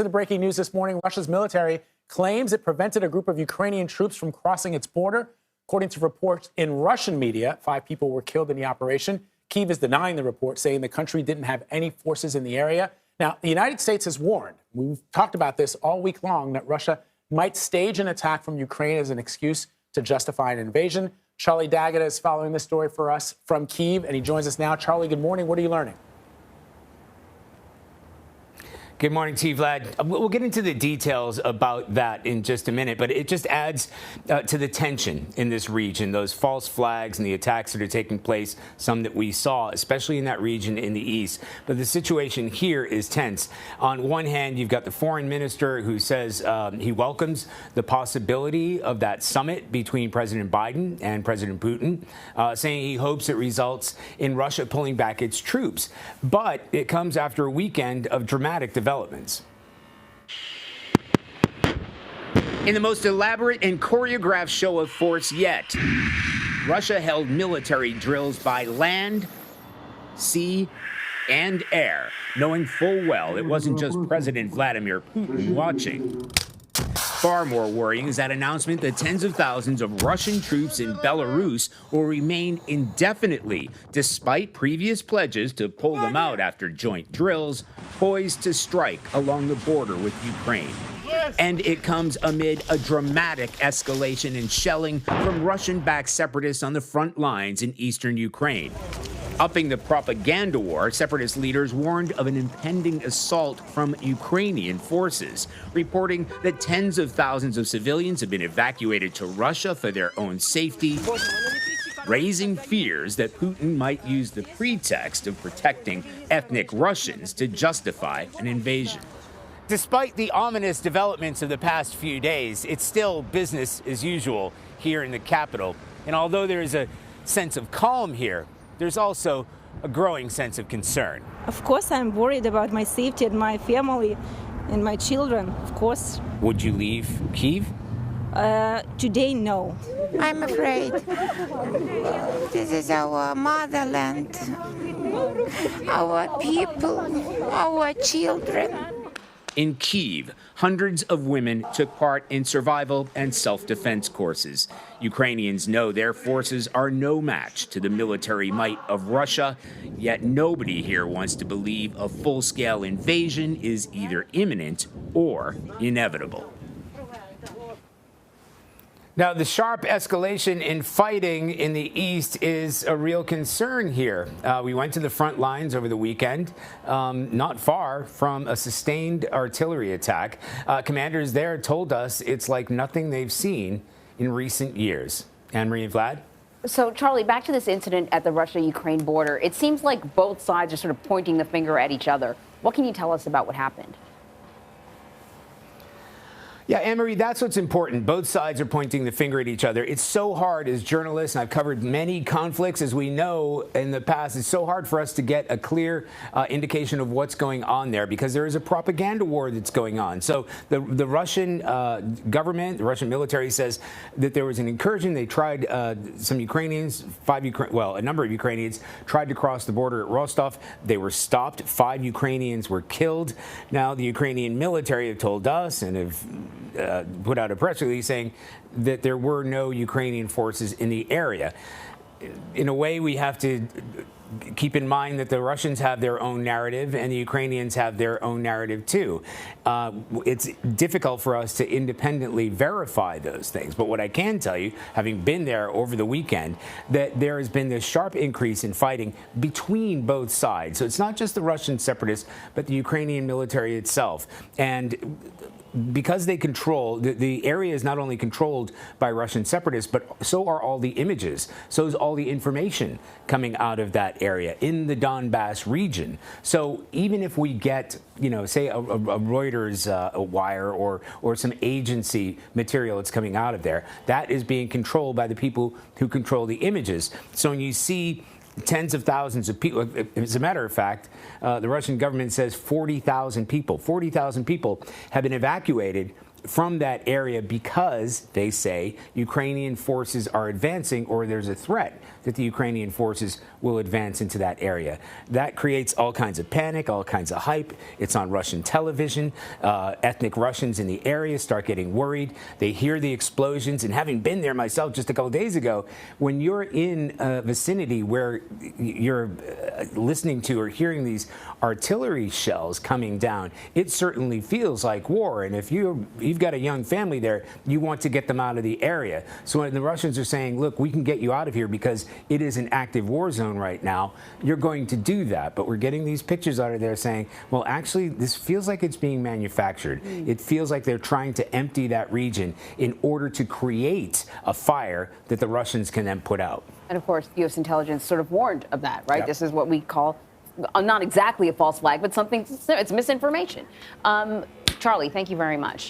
To the breaking news this morning, Russia's military claims it prevented a group of Ukrainian troops from crossing its border. According to reports in Russian media, 5 people were killed in the operation. Kyiv is denying the report, saying the country didn't have any forces in the area. Now, the United States has warned, we've talked about this all week long, that Russia might stage an attack from Ukraine as an excuse to justify an invasion. Charlie Daggett is following this story for us from Kyiv, and he joins us now. Charlie, good morning. What are you learning? Good morning to you, Vlad. We'll get into the details about that in just a minute, but it just adds to the tension in this region, those false flags and the attacks that are taking place, some that we saw, especially in that region in the east. But the situation here is tense. On one hand, you've got the foreign minister who says he welcomes the possibility of that summit between President Biden and President Putin, saying he hopes it results in Russia pulling back its troops. But it comes after a weekend of dramatic developments. In the most elaborate and choreographed show of force yet, Russia held military drills by land, sea, and air, knowing full well it wasn't just President Vladimir Putin watching. Far more worrying is that announcement that tens of thousands of Russian troops in Belarus will remain indefinitely, despite previous pledges to pull them out after joint drills, poised to strike along the border with Ukraine. And it comes amid a dramatic escalation in shelling from Russian-backed separatists on the front lines in eastern Ukraine. Upping the propaganda war, separatist leaders warned of an impending assault from Ukrainian forces, reporting that tens of thousands of civilians have been evacuated to Russia for their own safety, raising fears that Putin might use the pretext of protecting ethnic Russians to justify an invasion. Despite the ominous developments of the past few days, it's still business as usual here in the capital. And although there is a sense of calm here, there's also a growing sense of concern. Of course, I'm worried about my safety and my family and my children, of course. Would you leave Kyiv? Today, no. I'm afraid. This is our motherland, our people, our children. In Kyiv, hundreds of women took part in survival and self-defense courses. Ukrainians know their forces are no match to the military might of Russia, yet nobody here wants to believe a full-scale invasion is either imminent or inevitable. Now, the sharp escalation in fighting in the east is a real concern here. We went to the front lines over the weekend, not far from a sustained artillery attack. Commanders there told us it's like nothing they've seen in recent years. Anne-Marie and Vlad? So, Charlie, back to this incident at the Russia-Ukraine border. It seems like both sides are sort of pointing the finger at each other. What can you tell us about what happened? Yeah, Anne-Marie, that's what's important. Both sides are pointing the finger at each other. It's so hard as journalists, and I've covered many conflicts, as we know in the past, it's so hard for us to get a clear indication of what's going on there because there is a propaganda war that's going on. So the Russian government, the Russian military says that there was an incursion. They tried, some Ukrainians, a number of Ukrainians tried to cross the border at Rostov. They were stopped. 5 Ukrainians were killed. Now the Ukrainian military have told us and have put out a press release saying that there were no Ukrainian forces in the area. In a way, we have to keep in mind that the Russians have their own narrative and the Ukrainians have their own narrative, too. It's difficult for us to independently verify those things. But what I can tell you, having been there over the weekend, that there has been this sharp increase in fighting between both sides. So it's not just the Russian separatists, but the Ukrainian military itself. And because they control, the area is not only controlled by Russian separatists, but so are all the images. So is all the information coming out of that area in the Donbass region. So even if we get, say a Reuters a wire or some agency material that's coming out of there, that is being controlled by the people who control the images. So when you see tens of thousands of people, as a matter of fact, the Russian government says 40,000 people have been evacuated from that area because, they say, Ukrainian forces are advancing, or there's a threat that the Ukrainian forces will advance into that area. That creates all kinds of panic, all kinds of hype. It's on Russian television. Ethnic Russians in the area start getting worried. They hear the explosions, and having been there myself just a couple days ago, when you're in a vicinity where you're listening to or hearing these artillery shells coming down, it certainly feels like war. And if you've got a young family there, you want to get them out of the area. So when the Russians are saying, look, we can get you out of here because it is an active war zone right now, you're going to do that. But we're getting these pictures out of there saying, well, actually, this feels like it's being manufactured. It feels like they're trying to empty that region in order to create a fire that the Russians can then put out. And of course, U.S. intelligence sort of warned of that, right? Yep. This is what we call not exactly a false flag, but something, it's misinformation. Charlie, thank you very much.